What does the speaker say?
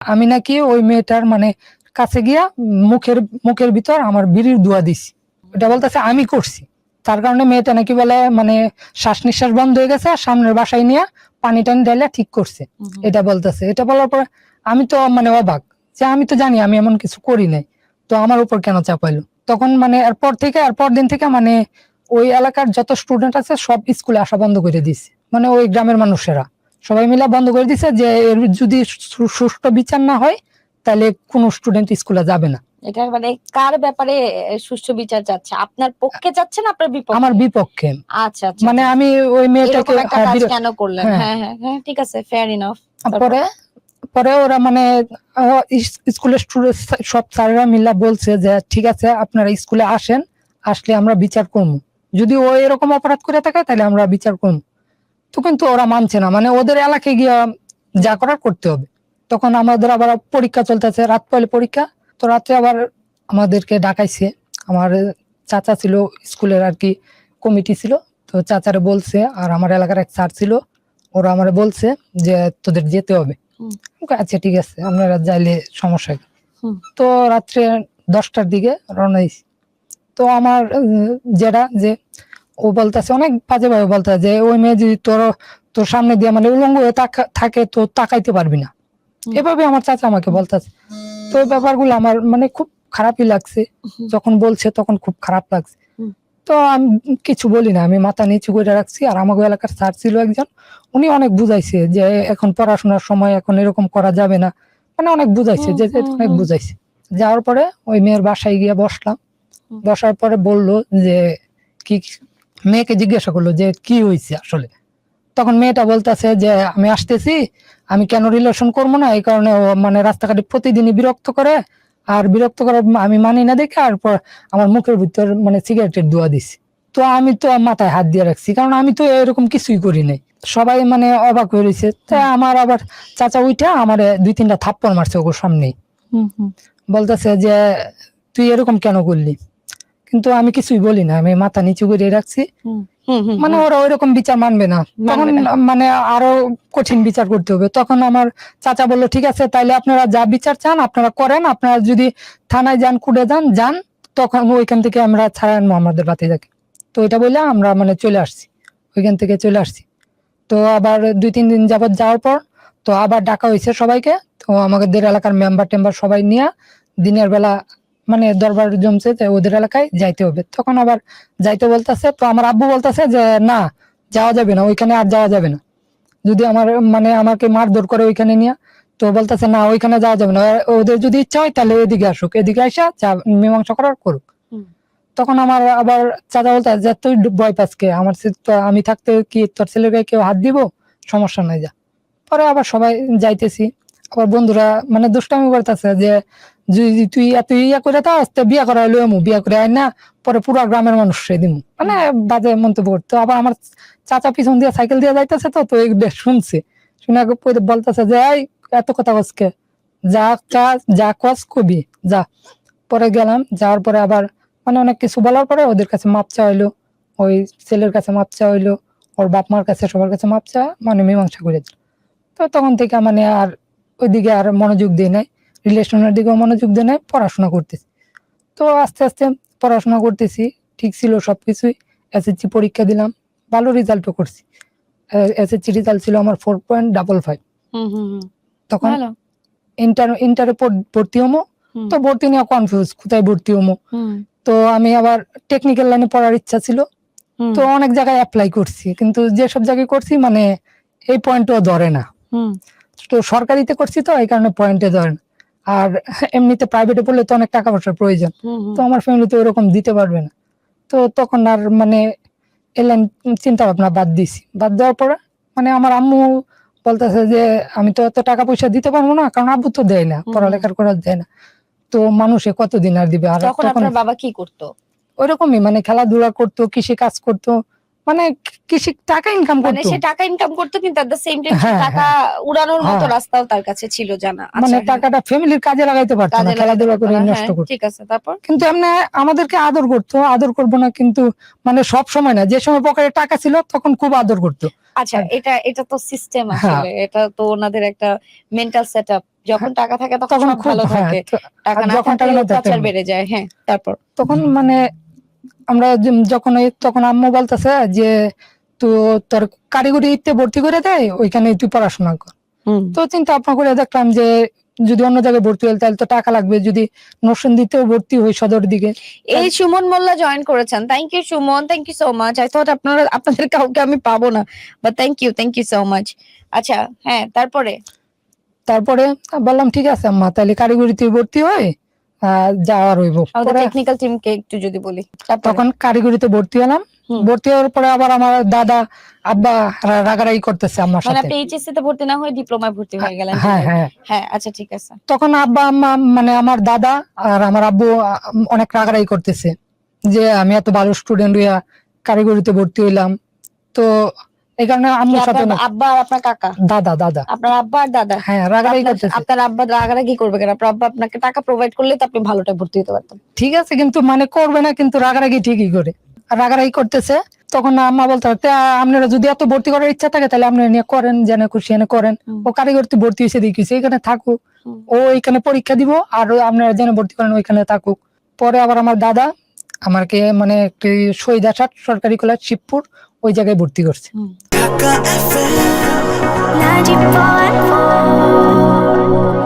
আমি নাকি ওই মেয়েটার মানে কাছে গিয়া মুখের মুখের ভিতর আমার বিড়ির ধোঁয়া দিছি, এটা বলতেছে আমি করছি। তার কারণে মেয়েটা নাকি বলে মানে শ্বাস নিঃশ্বাস বন্ধ হয়ে গেছে, আর সামনের বাসায় নিয়ে পানি টানি ঢেলে ঠিক করছে, এটা বলতেছে। এটা বলার পর আমি তো মানে অবাক, যে আমি তো জানি আমি এমন কিছু করি নাই, তো আমার উপর কেন চাপাইলো। তখন মানে এরপর দিন থেকে মানে ওই এলাকার যত স্টুডেন্ট আছে সব স্কুলে আসা বন্ধ করে দিছে, মানে ওই গ্রামের মানুষেরা সবাই মিলে বন্ধ করে দিছে, যে এর যদি সুষ্ঠু বিচার না হয় তাহলে কোনো স্টুডেন্ট স্কুলে যাবে না। এটা মানে কার ব্যাপারে সুষ্ঠু বিচার চাচ্ছে? আপনার পক্ষে চাচ্ছেন, আপনার বিপক্ষে? আমার বিপক্ষে। আচ্ছা আচ্ছা, মানে আমি ওই মেয়েটাকে এরকম একটা কাজ কেন করলেন? হ্যাঁ হ্যাঁ হ্যাঁ, ঠিক আছে, ফেয়ার ইনাফ। পরে পরে ওরা মানে স্কুলের স্টুডেন্ট সব স্যাররা মিলা বলছে যে ঠিক আছে আপনারা স্কুলে আসেন, আসলে আমরা বিচার করবো, যদি ও এরকম অপরাধ করে থাকে তাহলে আমরা বিচার করবো। তো কিন্তু ওরা মানছে না, মানে ওদের এলাকায় গিয়া যা করার করতে হবে। তখন আমাদের আবার পরীক্ষা চলতেছে, রাত পয়লে পরীক্ষা, তো রাত্রে আবার আমাদেরকে ডাকাইছে। আমার চাচা ছিল স্কুলের আর কি কমিটি ছিল, তো চাচারে বলছে, আর আমার এলাকার এক স্যার ছিল, ওরা আমারে বলছে যে তোদের যেতে হবে। আচ্ছা ঠিক আছে আপনারা যাইলে সমস্যা কি। তো রাত্রে 10টার দিকে রওনা দিয়েছি। তো আমার যেটা যে ও বলতেছে অনেক বাজে ভাবে বলতে, যে ওই মেয়ে যদি তোর সামনে দিয়ে মানে উলঙ্গ হয়ে থাকে তো তাকাইতে পারবি না, এভাবে আমার চাচা আমাকে বলতেছে। তো ওই ব্যাপারগুলো আমার মানে খুব খারাপই লাগছে, যখন বলছে তখন খুব খারাপ লাগছে। তো আমি কিছু বলি না, আমি মাথা নিচু করে রাখছি। আর আমাকে এলাকার স্যার ছিল একজন, উনি অনেক বুঝাইছে যে এখন পড়াশোনার সময়, এখন এরকম করা যাবে না, মানে অনেক বুঝাইছে, যে অনেক বুঝাইছে। যাওয়ার পরে ওই মেয়ের বাসায় গিয়ে বসলাম, বসার পরে বললো যে কি, মেয়েকে জিজ্ঞাসা করলো যে কি হয়েছে আসলে। তখন মেয়েটা বলতেছে যে আমি আসতেছি, আমি কেন রিলেশন করবো না, এই কারণে ও মানে রাস্তাঘাটে প্রতিদিনই বিরক্ত করে, আর বিরক্ত করে আমি মানি না দেখে, আর পর আমার মুখের ভিতর মানে সিগারেটের ধোঁয়া দিছি। তো আমি তো মাথায় হাত দিয়ে রাখছি, কারণ আমি তো এরকম কিছুই করি নাই। সবাই মানে অবাক হয়ে রয়েছে। তাই আমার আবার চাচা উইটা আমার 2-3টা থাপ্পড় মারছে ওর সামনেই, বলতেছে যে তুই এরকম কেন করলি। কিন্তু আমি কিছুই বলি না, আমি মাথা নিচু করে রাখছি। মানে ওরা ওইরকম বিচার মানবে না, তখন মানে আরো কঠিন বিচার করতে হবে। তখন আমার চাচা বললো ঠিক আছে তাইলে আপনারা যা বিচার চান আপনারা করেন, আপনারা যদি থানায় যান, কুড়ে যান, তখন ওইখান থেকে আমরা ছাড়াই আনবো আমাদের বাতি যাকে। তো এটা বললে আমরা মানে চলে আসছি, ওইখান থেকে চলে আসছি। তো আবার 2-3 দিন যাবত যাওয়ার পর তো আবার ডাকা হয়েছে সবাইকে। তো আমাদের এলাকার মেম্বার টেম্বার সবাই নিয়ে দিনের বেলা মানে দরবার জমছে, ওদের এলাকায় যাইতে হবে। তখন আবার যাইতে বলতেছে, তো আমার আব্বু বলতেছে যে না যাওয়া যাবে না, ওইখানে আর যাওয়া যাবে না, যদি আমার মানে আমাকে মারধর করে ওইখানে নিয়ে। তো বলতেছে না ওইখানে যাওয়া যাবে না, ওদের যদি ইচ্ছা হয় তাহলে এদিকে আসুক, এদিকে আসা যা মীমাংসা করার করুক। তখন আমার আবার চাচা বলতে যে তুই ভয় পাসকে, আমার আমি থাকতে কি তোর ছেলেকে কেউ হাত দিব, সমস্যা নাই যা। পরে আবার সবাই যাইতেছি, আবার বন্ধুরা মানে দুষ্টামি করতেছে যে যদি তুই এত ইয়া করে তা বিয়া করা হলো, বিয়া করে আয় না, পরে পুরো গ্রামের মানুষ দিব, মানে বাজে মন্তব্য করতো। আবার আমার চাচা পিছন দিয়ে সাইকেল দিয়ে যাইতেছে, তো শুনছে, শুনে বলতেছে যে এই এত কথা কসকে, যা যা কস কবি যা। পরে গেলাম, যাওয়ার পরে আবার মানে অনেক কিছু বলার পরে ওদের কাছে মাপ চাইলো, ওই ছেলের কাছে মাপ চাইলো, ওর বাপ মার কাছে, সবার কাছে মাপ চা মানে মীমাংসা করে দিল। তো তখন থেকে মানে আর ওইদিকে আর মনোযোগ দিয়ে নাই, রিলেশনের দিকেও মনোযোগ দিয়ে নাই, পড়াশোনা করতেছি। তো আস্তে আস্তে পড়াশোনা করতেছি, ঠিক ছিল সবকিছুই। এসএসসি পরীক্ষা দিলাম, ভালো রেজাল্টও করছি। এসএসসি রেজাল্ট ছিল আমার 4.55। তখন ইন্টারে ভর্তি হমো, তো ভর্তি নিয়ে কনফিউজ কোথায় ভর্তি হমো। তো আমি আবার টেকনিক্যাল লাইনে পড়ার ইচ্ছা ছিল, তো অনেক জায়গায় অ্যাপ্লাই করছি, কিন্তু যেসব জায়গায় করছি মানে এই পয়েন্টও ধরে না। তো সরকারিতে করছি তো এই কারণে পয়েন্টে ধরে না, আর এমনিতে প্রাইভেটে পড়লে তো অনেক টাকা পয়সার প্রয়োজন, তো আমার ফ্যামিলি তো এরকম দিতে পারবে না। তো তখন আর মানে এলাইন চিন্তা ভাবনা বাদ দিছি। বাদ দেওয়ার পরে মানে আমার আম্মু বলতেছে যে আমি তো এত টাকা পয়সা দিতে পারবো না, কারণ আব্বু তো দেয় না, পড়ালেখার করা দেয় না, তো মানুষে কতদিন আর দিবে। আর তখন আপনার বাবা কি করতো? ওইরকমই মানে খেলাধুলা করতো, কৃষি কাজ করতো, মানে কৃষি টাকা ইনকাম মানে করতো, সে টাকা ইনকাম করতো, কিন্তু at the same time সে হ্যাঁ, টাকা উড়ানোর মতো হ্যাঁ। রাস্তাও তার কাছে ছিল জানা। মানে আচ্ছা, হ্যাঁ, টাকাটা ফ্যামিলির কাজে লাগাইতে পারতো না, কাজে লাগাতে খেলাধুলা পারতো করে না। নষ্ট হ্যাঁ, করতো। ঠিক আছে, তারপর? কিন্তু এমনি আমাদেরকে আদর করতো, আদর করবো না কিন্তু মানে সব সময় না, যে সময় পকেটে টাকা ছিল তখন খুব আদর করতো। আচ্ছা, আর এটা তো সিস্টেম হ্যাঁ, আসলে। এটা তো ওনাদের একটা মেন্টাল সেটআপ। যখন টাকা থাকে তখন তখন সব খুব ভালো হ্যাঁ, থাকে। টাকা আর না যখন থাকলে টাকা না থাকতো অত্যাচার বেড়ে যায়। হ্যাঁ, তারপর? তখন মানে আমরা যখন তখন আম্মু বলতেছে যে তো তোর কারিগরিতে ভর্তি করে দেয়, ওইখানে তুই পড়াশোনা কর। হুম। তো চিন্তা ভাবনা করে দেখলাম যে যদি অন্য জায়গায় ভর্তি হই তাহলে তো টাকা লাগবে, যদি নরসিংদীতেও ভর্তি হই সদর দিকে। এই সুমন মোল্লা জয়েন করেছেন। Thank you Suman, thank you so much. I thought আপনাদের কাউকে আমি পাবো না, but thank you so much. আচ্ছা, হ্যাঁ, তারপরে? তারপরে বললাম ঠিক আছে আম্মা, তাহলে কারিগরিতে ভর্তি হই, যাওয়ার হইব। আমাদের পরে টেকনিক্যাল টিমকে একটু যদি বলি। তারপরে? তখন কারিগরিতে ভর্তি হলাম। হুম। ভর্তি হওয়ার পরে আবার আমার দাদা আব্বা রাগারাগি করতেছে আম্মার মানে সাথে। আপনি এইচএসসি তে ভর্তি না হয়ে ডিপ্লোমায় ভর্তি হয়ে গেলেন। হ্যাঁ, হ্যাঁ। হ্যাঁ, আচ্ছা, ঠিক আছে। তখন আব্বা আম্মা মানে আমার দাদা আর আমার আব্বু অনেক রাগারাগি করতেছে যে আমি এত ভালো স্টুডেন্ট হইয়া কারিগরিতে ভর্তি হইলাম। তো এই কারণে কি আম্মুর সাথে আপনার আব্বা আর আপনার কাকা? দাদা দাদা আপনার আব্বা আর দাদা? হ্যাঁ রাগারাগি আপনার করতেছে। আপনার আব্বা রাগারাগি করবে কেন? আপনার আব্বা আপনাকে টাকা প্রোভাইড করলে তো আপনি ভালোটা ভর্তি হতে পারতেন। ঠিক আছে, কিন্তু মানে করবে না, কিন্তু রাগারাগি ঠিকই করে। আর রাগারাগি করতেছে। তখন আম্মা বলতে আপনারা যদি এত ভর্তি করার ইচ্ছা থাকে তাহলে আপনারা নিয়ে করেন, জেনে খুশি এনে করেন। ও কারিগরিতে ভর্তি হয়েছে দেখিছে, এখানে থাকুক, ও এখানে পরীক্ষা দিব আর আপনারা জেনে ভর্তি করেন ওইখানে থাকুক। পরে আবার আমার দাদা আমাকে মানে একটি শহীদ আসাদ সরকারি কলেজ শিবপুর, ওই জায়গায় ভর্তি করছে। ঢাকা FM 94.4